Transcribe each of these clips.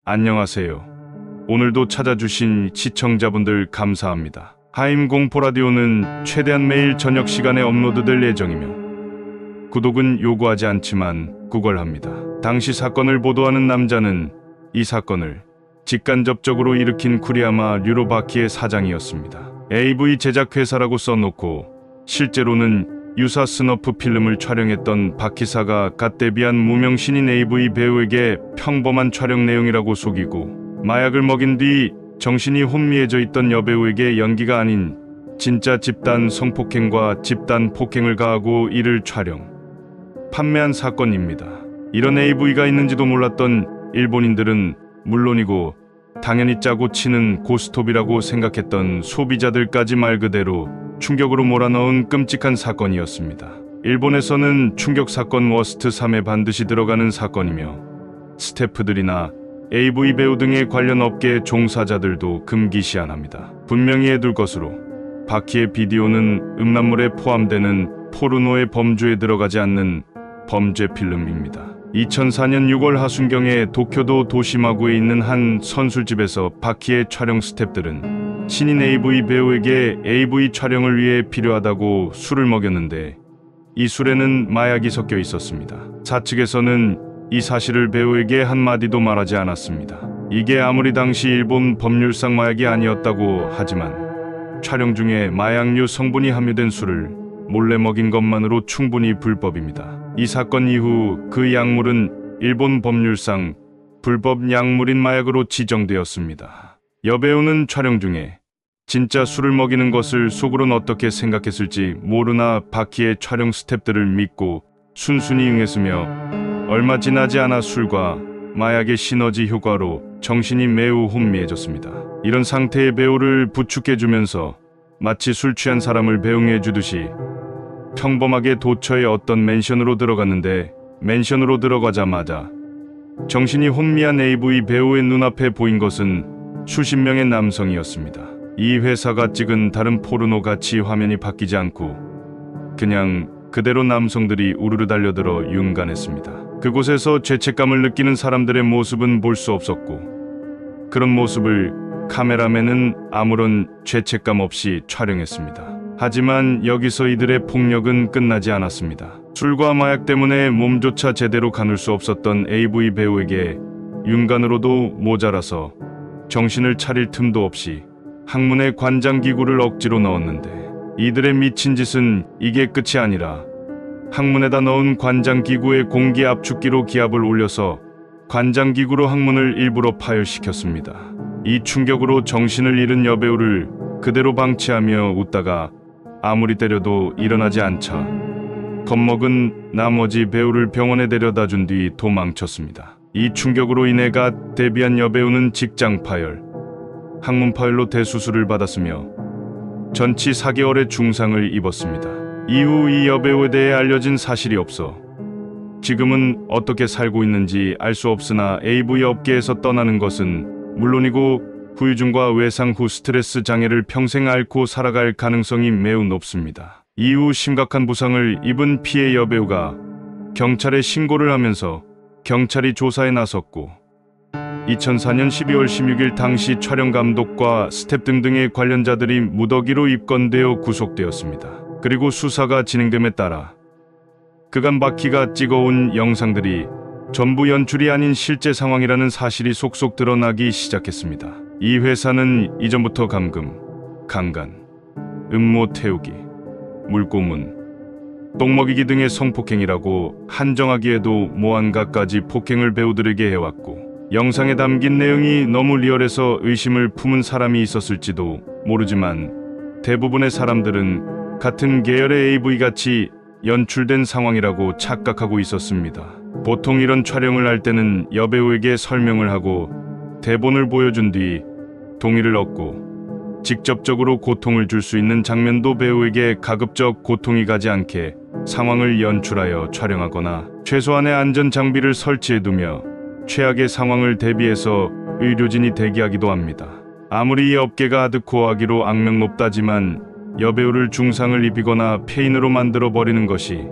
안녕하세요. 오늘도 찾아주신 시청자분들 감사합니다. 하임 공포라디오는 최대한 매일 저녁 시간에 업로드될 예정이며 구독은 요구하지 않지만 구걸합니다. 당시 사건을 보도하는 남자는 이 사건을 직간접적으로 일으킨 쿠리야마 류로바키의 사장이었습니다. AV 제작회사라고 써놓고 실제로는 유사 스너프 필름을 촬영했던 바키사가 갓 데뷔한 무명 신인 AV 배우에게 평범한 촬영 내용이라고 속이고 마약을 먹인 뒤 정신이 혼미해져 있던 여배우에게 연기가 아닌 진짜 집단 성폭행과 집단 폭행을 가하고 이를 촬영, 판매한 사건입니다. 이런 AV가 있는지도 몰랐던 일본인들은 물론이고 당연히 짜고 치는 고스톱이라고 생각했던 소비자들까지 말 그대로 충격으로 몰아넣은 끔찍한 사건이었습니다. 일본에서는 충격 사건 워스트 3에 반드시 들어가는 사건이며 스태프들이나 AV 배우 등의 관련 업계 종사자들도 금기시한합니다. 분명히 해둘 것으로 바키의 비디오는 음란물에 포함되는 포르노의 범주에 들어가지 않는 범죄 필름입니다. 2004년 6월 하순경에 도쿄도 도시마구에 있는 한 선술집에서 바키의 촬영 스태프들은 신인 AV 배우에게 AV 촬영을 위해 필요하다고 술을 먹였는데 이 술에는 마약이 섞여 있었습니다. 사측에서는 이 사실을 배우에게 한마디도 말하지 않았습니다. 이게 아무리 당시 일본 법률상 마약이 아니었다고 하지만 촬영 중에 마약류 성분이 함유된 술을 몰래 먹인 것만으로 충분히 불법입니다. 이 사건 이후 그 약물은 일본 법률상 불법 약물인 마약으로 지정되었습니다. 여배우는 촬영 중에 진짜 술을 먹이는 것을 속으론 어떻게 생각했을지 모르나 바키의 촬영 스태프들을 믿고 순순히 응했으며 얼마 지나지 않아 술과 마약의 시너지 효과로 정신이 매우 혼미해졌습니다. 이런 상태의 배우를 부축해주면서 마치 술 취한 사람을 배웅해주듯이 평범하게 도처의 어떤 맨션으로 들어갔는데 맨션으로 들어가자마자 정신이 혼미한 AV 배우의 눈앞에 보인 것은 수십 명의 남성이었습니다. 이 회사가 찍은 다른 포르노 같이 화면이 바뀌지 않고 그냥 그대로 남성들이 우르르 달려들어 윤간했습니다. 그곳에서 죄책감을 느끼는 사람들의 모습은 볼 수 없었고 그런 모습을 카메라맨은 아무런 죄책감 없이 촬영했습니다. 하지만 여기서 이들의 폭력은 끝나지 않았습니다. 술과 마약 때문에 몸조차 제대로 가눌 수 없었던 AV 배우에게 윤간으로도 모자라서 정신을 차릴 틈도 없이 항문에 관장기구를 억지로 넣었는데 이들의 미친 짓은 이게 끝이 아니라 항문에다 넣은 관장기구에 공기 압축기로 기압을 올려서 관장기구로 항문을 일부러 파열시켰습니다. 이 충격으로 정신을 잃은 여배우를 그대로 방치하며 웃다가 아무리 때려도 일어나지 않자 겁먹은 나머지 배우를 병원에 데려다 준 뒤 도망쳤습니다. 이 충격으로 인해 갓 데뷔한 여배우는 직장 파열, 항문 파열로 대수술을 받았으며 전치 4개월의 중상을 입었습니다. 이후 이 여배우에 대해 알려진 사실이 없어 지금은 어떻게 살고 있는지 알 수 없으나 AV 업계에서 떠나는 것은 물론이고 후유증과 외상 후 스트레스 장애를 평생 앓고 살아갈 가능성이 매우 높습니다. 이후 심각한 부상을 입은 피해 여배우가 경찰에 신고를 하면서 경찰이 조사에 나섰고 2004년 12월 16일 당시 촬영 감독과 스태프 등등의 관련자들이 무더기로 입건되어 구속되었습니다. 그리고 수사가 진행됨에 따라 그간 바키가 찍어온 영상들이 전부 연출이 아닌 실제 상황이라는 사실이 속속 드러나기 시작했습니다. 이 회사는 이전부터 감금, 강간, 음모 태우기, 물고문, 똥먹이기 등의 성폭행이라고 한정하기에도 모한 갖가지 폭행을 배우들에게 해왔고 영상에 담긴 내용이 너무 리얼해서 의심을 품은 사람이 있었을지도 모르지만 대부분의 사람들은 같은 계열의 AV같이 연출된 상황이라고 착각하고 있었습니다. 보통 이런 촬영을 할 때는 여배우에게 설명을 하고 대본을 보여준 뒤 동의를 얻고 직접적으로 고통을 줄 수 있는 장면도 배우에게 가급적 고통이 가지 않게 상황을 연출하여 촬영하거나 최소한의 안전 장비를 설치해두며 최악의 상황을 대비해서 의료진이 대기하기도 합니다. 아무리 이 업계가 하드코어하기로 악명 높다지만 여배우를 중상을 입히거나 폐인으로 만들어버리는 것이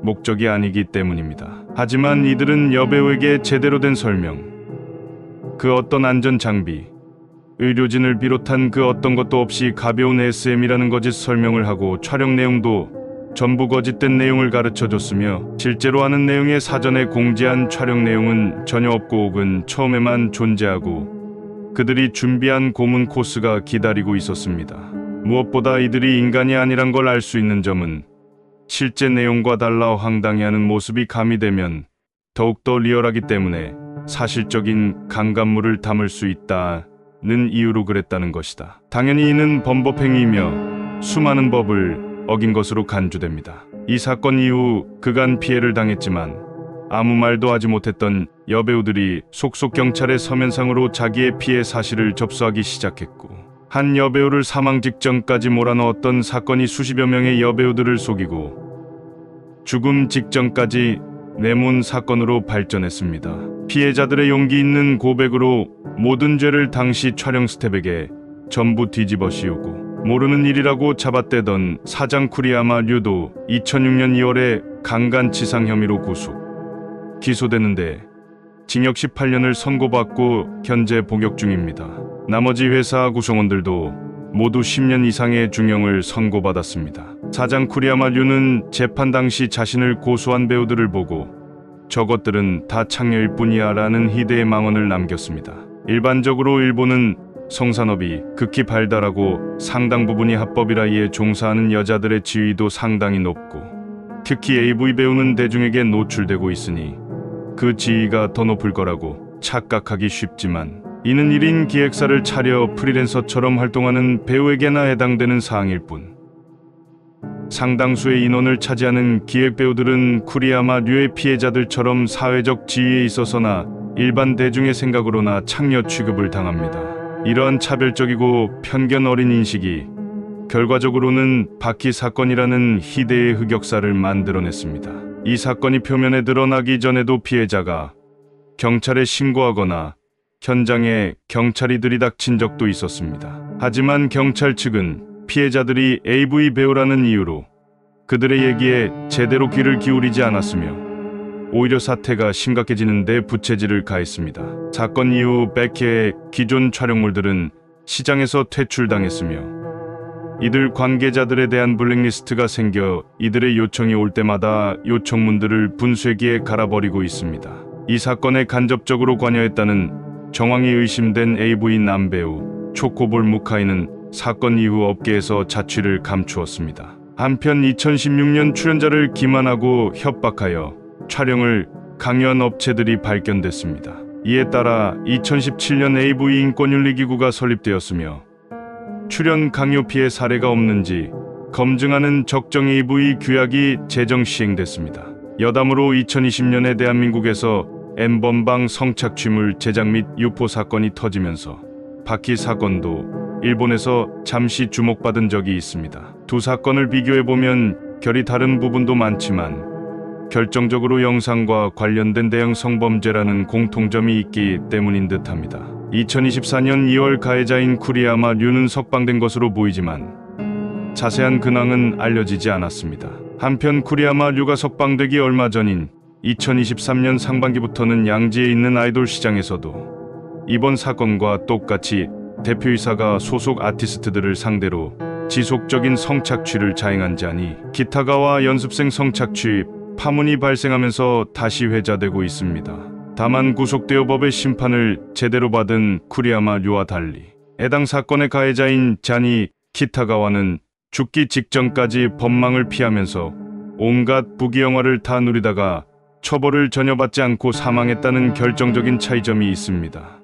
목적이 아니기 때문입니다. 하지만 이들은 여배우에게 제대로 된 설명, 그 어떤 안전 장비, 의료진을 비롯한 그 어떤 것도 없이 가벼운 SM이라는 거짓 설명을 하고 촬영 내용도 전부 거짓된 내용을 가르쳐줬으며 실제로 하는 내용에 사전에 공지한 촬영 내용은 전혀 없고 혹은 처음에만 존재하고 그들이 준비한 고문 코스가 기다리고 있었습니다. 무엇보다 이들이 인간이 아니란 걸 알 수 있는 점은 실제 내용과 달라 황당해하는 모습이 가미되면 더욱더 리얼하기 때문에 사실적인 강간물을 담을 수 있다는 이유로 그랬다는 것이다. 당연히 이는 범법행위이며 수많은 법을 어긴 것으로 간주됩니다. 이 사건 이후 그간 피해를 당했지만 아무 말도 하지 못했던 여배우들이 속속 경찰의 서면상으로 자기의 피해 사실을 접수하기 시작했고 한 여배우를 사망 직전까지 몰아넣었던 사건이 수십여 명의 여배우들을 속이고 죽음 직전까지 내몬 사건으로 발전했습니다. 피해자들의 용기 있는 고백으로 모든 죄를 당시 촬영 스텝에게 전부 뒤집어 씌우고 모르는 일이라고 잡아떼던 사장 쿠리야마 류도 2006년 2월에 강간치상 혐의로 기소되는데 징역 18년을 선고받고 현재 복역 중입니다. 나머지 회사 구성원들도 모두 10년 이상의 중형을 선고받았습니다. 사장 쿠리야마 류는 재판 당시 자신을 고소한 배우들을 보고 저것들은 다 창녀일 뿐이야 라는 희대의 망언을 남겼습니다. 일반적으로 일본은 성산업이 극히 발달하고 상당 부분이 합법이라 이에 종사하는 여자들의 지위도 상당히 높고 특히 AV 배우는 대중에게 노출되고 있으니 그 지위가 더 높을 거라고 착각하기 쉽지만 이는 1인 기획사를 차려 프리랜서처럼 활동하는 배우에게나 해당되는 사항일 뿐. 상당수의 인원을 차지하는 기획 배우들은 쿠리야마 류의 피해자들처럼 사회적 지위에 있어서나 일반 대중의 생각으로나 창녀 취급을 당합니다. 이러한 차별적이고 편견 어린 인식이 결과적으로는 바키 사건이라는 희대의 흑역사를 만들어냈습니다. 이 사건이 표면에 드러나기 전에도 피해자가 경찰에 신고하거나 현장에 경찰이 들이닥친 적도 있었습니다. 하지만 경찰 측은 피해자들이 AV 배우라는 이유로 그들의 얘기에 제대로 귀를 기울이지 않았으며 오히려 사태가 심각해지는 데 부채질을 가했습니다. 사건 이후 베키의 기존 촬영물들은 시장에서 퇴출당했으며 이들 관계자들에 대한 블랙리스트가 생겨 이들의 요청이 올 때마다 요청문들을 분쇄기에 갈아버리고 있습니다. 이 사건에 간접적으로 관여했다는 정황이 의심된 AV 남배우 초코볼 무카이는 사건 이후 업계에서 자취를 감추었습니다. 한편 2016년 출연자를 기만하고 협박하여 촬영을 강요한 업체들이 발견됐습니다. 이에 따라 2017년 AV 인권윤리기구가 설립되었으며 출연 강요 피해 사례가 없는지 검증하는 적정 AV 규약이 제정 시행됐습니다. 여담으로 2020년에 대한민국에서 N번방 성착취물 제작 및 유포 사건이 터지면서 바키 사건도 일본에서 잠시 주목받은 적이 있습니다. 두 사건을 비교해보면 결이 다른 부분도 많지만 결정적으로 영상과 관련된 대형 성범죄라는 공통점이 있기 때문인 듯합니다. 2024년 2월 가해자인 쿠리야마 류는 석방된 것으로 보이지만 자세한 근황은 알려지지 않았습니다. 한편 쿠리야마 류가 석방되기 얼마 전인 2023년 상반기부터는 양지에 있는 아이돌 시장에서도 이번 사건과 똑같이 대표이사가 소속 아티스트들을 상대로 지속적인 성착취를 자행한 자니 기타가와 연습생 성착취 파문이 발생하면서 다시 회자되고 있습니다. 다만 구속되어 법의 심판을 제대로 받은 쿠리야마 류와 달리 해당 사건의 가해자인 자니 키타가와는 죽기 직전까지 법망을 피하면서 온갖 부귀영화를 다 누리다가 처벌을 전혀 받지 않고 사망했다는 결정적인 차이점이 있습니다.